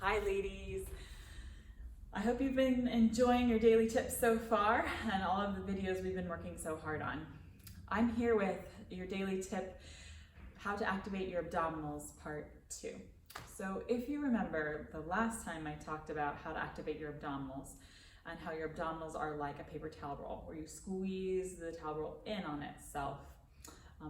Hi ladies. I hope you've been enjoying your daily tips so far and all of the videos we've been working so hard on. I'm here with your daily tip, how to activate your abdominals part 2. So if you remember the last time I talked about how to activate your abdominals and how your abdominals are like a paper towel roll where you squeeze the towel roll in on itself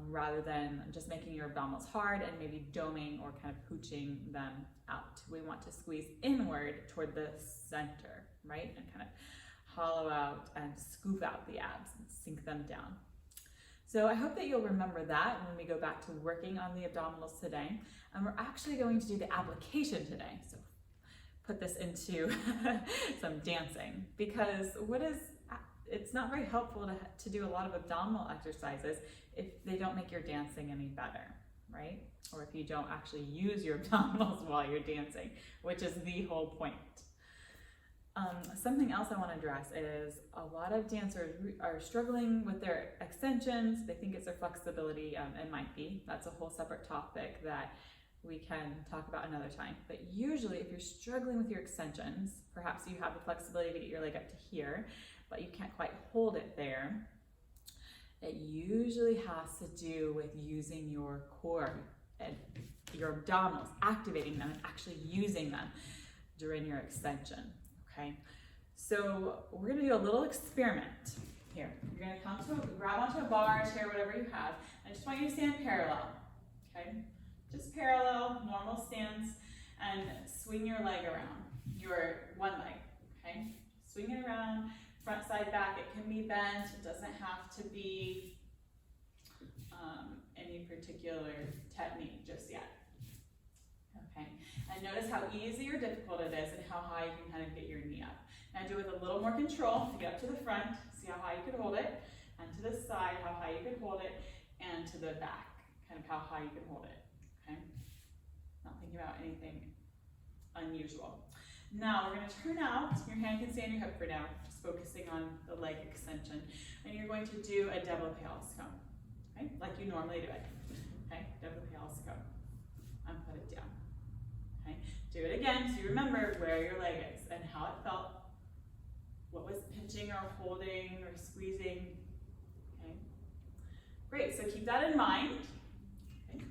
rather than just making your abdominals hard and maybe doming or kind of pooching them out. We want to squeeze inward toward the center, right? And kind of hollow out and scoop out the abs and sink them down. So I hope that you'll remember that when we go back to working on the abdominals today. And we're actually going to do the application today. So put this into some dancing, because it's not very helpful to do a lot of abdominal exercises if they don't make your dancing any better, right? Or if you don't actually use your abdominals while you're dancing, which is the whole point. Something else I want to address is a lot of dancers are struggling with their extensions. They think it's their flexibility. It might be. That's a whole separate topic that we can talk about another time. But usually if you're struggling with your extensions, perhaps you have the flexibility to get your leg up to here, but you can't quite hold it there. It usually has to do with using your core and your abdominals, activating them and actually using them during your extension, okay? So we're gonna do a little experiment here. You're gonna grab onto a bar, chair, whatever you have. I just want you to stand parallel, okay? Just parallel, normal stance, and swing your leg around, your one leg, okay? Swing it around. Front, side, back, it can be bent. It doesn't have to be any particular technique just yet. Okay, and notice how easy or difficult it is and how high you can kind of get your knee up. Now do it with a little more control. To get up to the front, see how high you could hold it, and to the side, how high you could hold it, and to the back, kind of how high you can hold it. Okay, not thinking about anything unusual. Now we're going to turn out. Your hand can stay on your hip for now, just focusing on the leg extension. And you're going to do a double pélisse, okay? Like you normally do it. Okay, double pélisse, and put it down. Okay, do it again so you remember where your leg is and how it felt. What was pinching or holding or squeezing? Okay, great. So keep that in mind. Okay,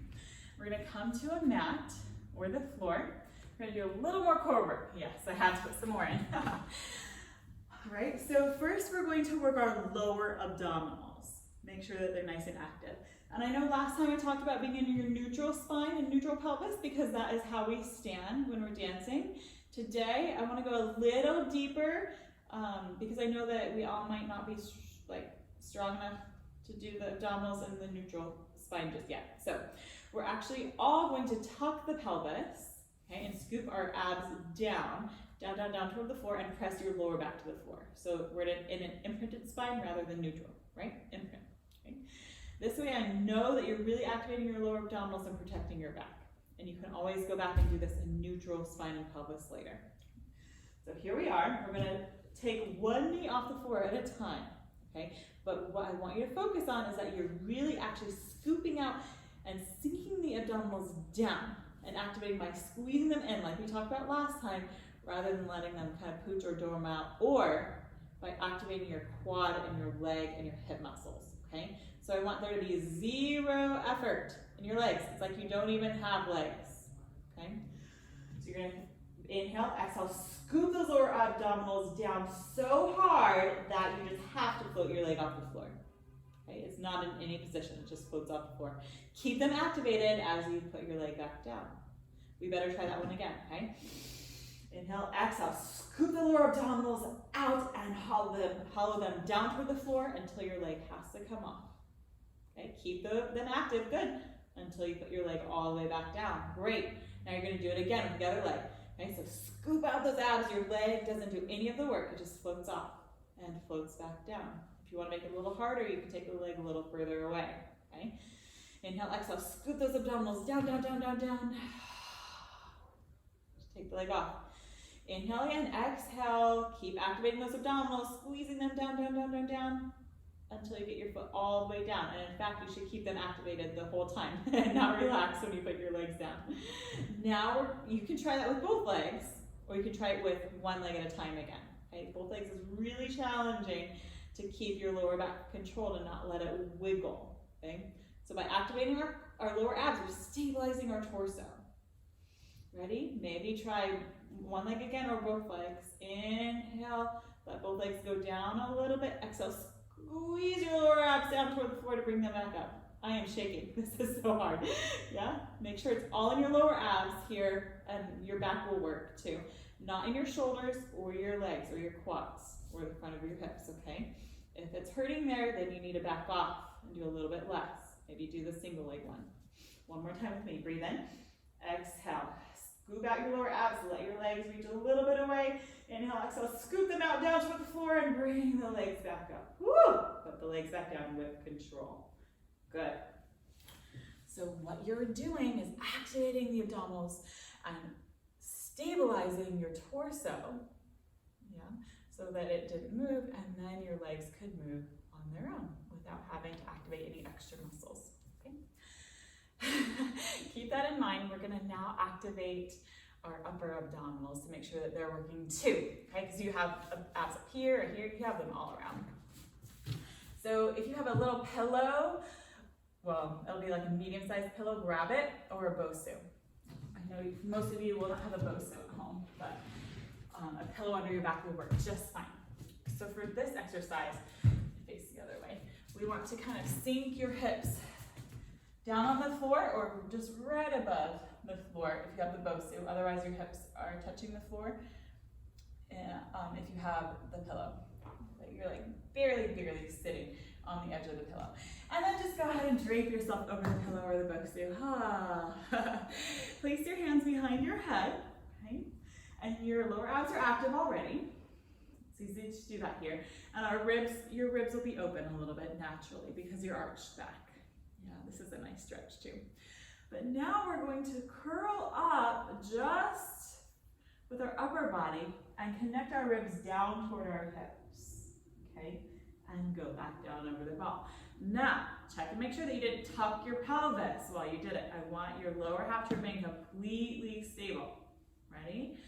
we're going to come to a mat or the floor. We're going to do a little more core work. Yes, I had to put some more in. All right, so first we're going to work our lower abdominals. Make sure that they're nice and active. And I know last time I talked about being in your neutral spine and neutral pelvis because that is how we stand when we're dancing. Today, I want to go a little deeper because I know that we all might not be strong enough to do the abdominals in the neutral spine just yet. So we're actually all going to tuck the pelvis. Okay, and scoop our abs down toward the floor and press your lower back to the floor. So we're in an imprinted spine rather than neutral, right? Imprint. Okay? This way I know that you're really activating your lower abdominals and protecting your back. And you can always go back and do this in neutral spine and pelvis later. So here we are. We're going to take one knee off the floor at a time. Okay? But what I want you to focus on is that you're really actually scooping out and sinking the abdominals down and activating by squeezing them in like we talked about last time, rather than letting them kind of pooch or dome out, or by activating your quad and your leg and your hip muscles, okay? So I want there to be zero effort in your legs. It's like you don't even have legs, okay? So you're gonna inhale, exhale, scoop those lower abdominals down so hard that you just have to float your leg off the floor. Okay, it's not in any position, it just floats off the floor. Keep them activated as you put your leg back down. We better try that one again, okay? Inhale, exhale, scoop the lower abdominals out and hollow them down toward the floor until your leg has to come off. Okay, keep them active, good, until you put your leg all the way back down. Great, now you're gonna do it again with the other leg. Okay, so scoop out those abs, your leg doesn't do any of the work, it just floats off and floats back down. If you want to make it a little harder, you can take the leg a little further away, okay? Inhale, exhale, scoop those abdominals down. Just take the leg off. Inhale again, exhale, keep activating those abdominals, squeezing them down. until you get your foot all the way down. And in fact, you should keep them activated the whole time and not relax when you put your legs down. Now you can try that with both legs, or you can try it with one leg at a time again. Okay? Both legs is really challenging to keep your lower back controlled and not let it wiggle. Okay? So by activating our lower abs, we're stabilizing our torso. Ready? Maybe try one leg again or both legs. Inhale, let both legs go down a little bit. Exhale, squeeze your lower abs down toward the floor to bring them back up. I am shaking. This is so hard. Yeah? Make sure it's all in your lower abs here, and your back will work too. Not in your shoulders or your legs or your quads or the front of your hips, okay? If it's hurting there, then you need to back off and do a little bit less. Maybe do the single leg one. One more time with me. Breathe in. Exhale. Scoop out your lower abs. Let your legs reach a little bit away. Inhale, exhale. Scoop them out down toward the floor and bring the legs back up. Woo! Put the legs back down with control. Good. So what you're doing is activating the abdominals and stabilizing your torso, yeah, so that it didn't move, and then your legs could move on their own without having to activate any extra muscles. Okay? Keep that in mind. We're going to now activate our upper abdominals to make sure that they're working too, okay? Because you have abs up here or here, you have them all around. So if you have a little pillow, well, it'll be like a medium-sized pillow, grab it, or a Bosu. I know most of you will not have a Bosu at home, but a pillow under your back will work just fine. So for this exercise, face the other way, we want to kind of sink your hips down on the floor or just right above the floor if you have the Bosu. Otherwise, your hips are touching the floor if you have the pillow. But you're like barely sitting on the edge of the pillow. And then just go ahead and drape yourself over the pillow or the Bosu. Place your hands behind your head, okay? And your lower abs are active already. It's easy to do that here. And your ribs will be open a little bit naturally because you're arched back. Yeah, this is a nice stretch too. But now we're going to curl up just with our upper body and connect our ribs down toward our hips, okay? And go back down over the ball. Now, check and make sure that you didn't tuck your pelvis while you did it. I want your lower half to remain completely stable. Ready?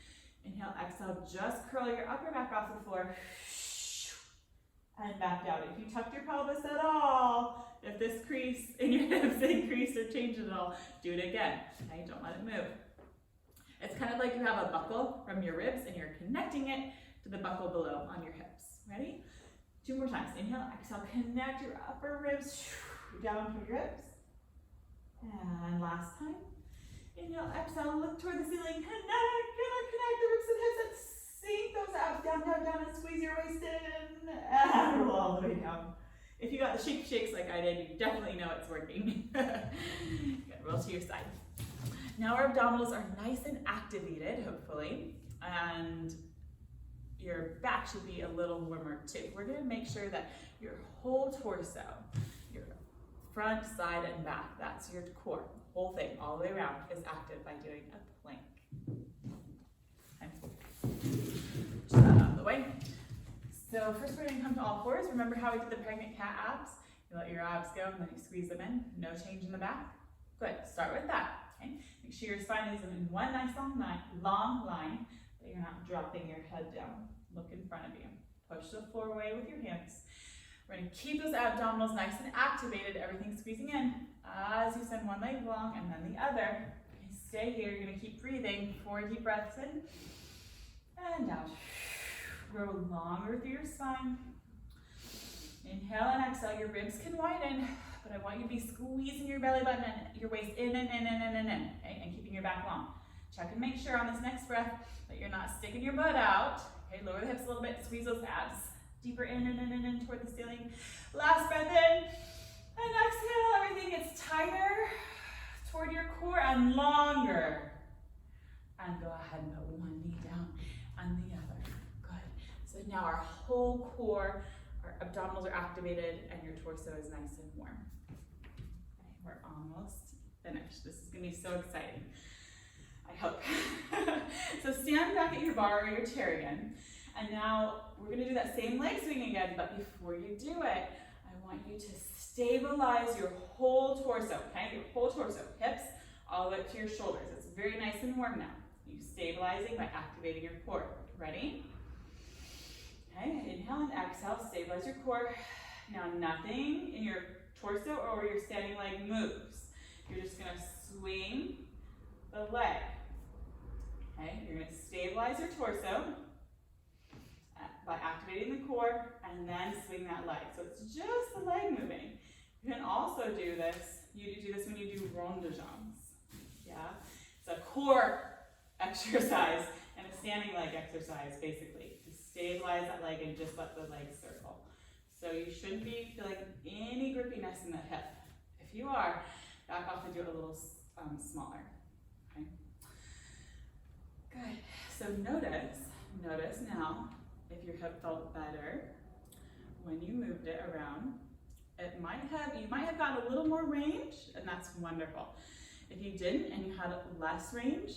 Inhale, exhale, just curl your upper back off the floor and back down. If you tucked your pelvis at all, if this crease in your hips increased or changed at all, do it again, okay? Don't let it move. It's kind of like you have a buckle from your ribs and you're connecting it to the buckle below on your hips. Ready? 2 more times. Inhale, exhale, connect your upper ribs down to your hips. And last time. Inhale, exhale, look toward the ceiling. Connect the ribs and hips and sink those abs down, and squeeze your waist in. And roll all the way down. If you got the shakes like I did, you definitely know it's working. Good, roll to your side. Now our abdominals are nice and activated, hopefully, and your back should be a little warmer too. We're gonna make sure that your whole torso, your front, side, and back, that's your core, the whole thing, all the way around, is active by doing a plank. Okay. Push that out of the way. So first we're gonna come to all fours. Remember how we did the pregnant cat abs? You let your abs go and then you squeeze them in. No change in the back. Good, start with that. Okay? Make sure your spine is in one nice long line, that you're not dropping your head down. Look in front of you. Push the floor away with your hands. We're going to keep those abdominals nice and activated, everything squeezing in as you send one leg long and then the other. Okay, stay here. You're going to keep breathing. 4 deep breaths in and out. Grow longer through your spine. Inhale and exhale. Your ribs can widen, but I want you to be squeezing your belly button and your waist in and in and in and in, okay? And keeping your back long. Check and make sure on this next breath that you're not sticking your butt out. Okay, lower the hips a little bit, squeeze those abs deeper in and in and in toward the ceiling. Last breath in and exhale. Everything gets tighter toward your core and longer. And go ahead and put one knee down and the other. Good. So now our whole core, our abdominals are activated and your torso is nice and warm. Okay, we're almost finished. This is going to be so exciting. I hope. So stand back at your bar or your chair again. And now we're going to do that same leg swing again, but before you do it, I want you to stabilize your whole torso, okay? Your whole torso, hips all the way up to your shoulders. It's very nice and warm now. You stabilizing by activating your core. Ready? Okay, inhale and exhale, stabilize your core. Now nothing in your torso or your standing leg moves. You're just gonna swing the leg. Okay, you're gonna stabilize your torso by activating the core and then swing that leg. So it's just the leg moving. You can also do this, you do this when you do rondejons. Yeah, it's a core exercise and a standing leg exercise basically. To stabilize that leg and just let the leg circle. So you shouldn't be feeling any grippiness in the hip. If you are, back off and do it a little smaller. Okay. Good. So notice now if your hip felt better when you moved it around. You might have got a little more range, and that's wonderful. If you didn't and you had less range,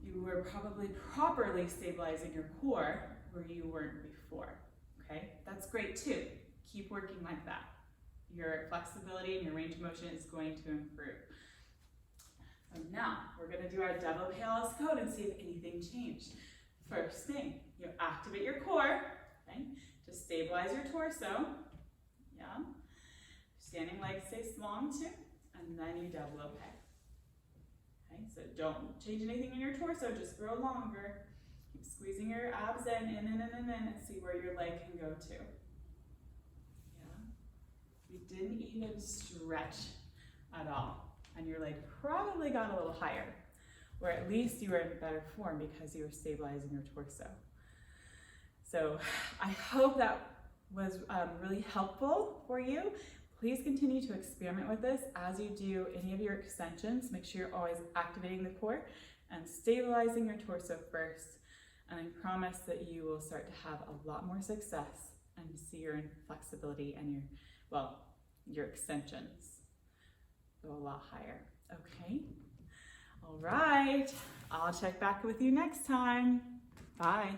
you were probably properly stabilizing your core where you weren't before. Okay, that's great too. Keep working like that. Your flexibility and your range of motion is going to improve. So now we're going to do our double Palis code and see if anything changed. First thing, you activate your core, okay, to stabilize your torso. Yeah. Standing leg stays long too, and then you double okay. Okay, so don't change anything in your torso, just grow longer. Keep squeezing your abs in, and see where your leg can go to. Yeah. You didn't even stretch at all, and your leg probably got a little higher, or at least you were in better form because you were stabilizing your torso. So I hope that was really helpful for you. Please continue to experiment with this as you do any of your extensions. Make sure you're always activating the core and stabilizing your torso first. And I promise that you will start to have a lot more success and see your flexibility and your extensions go a lot higher. Okay? All right. I'll check back with you next time. Bye.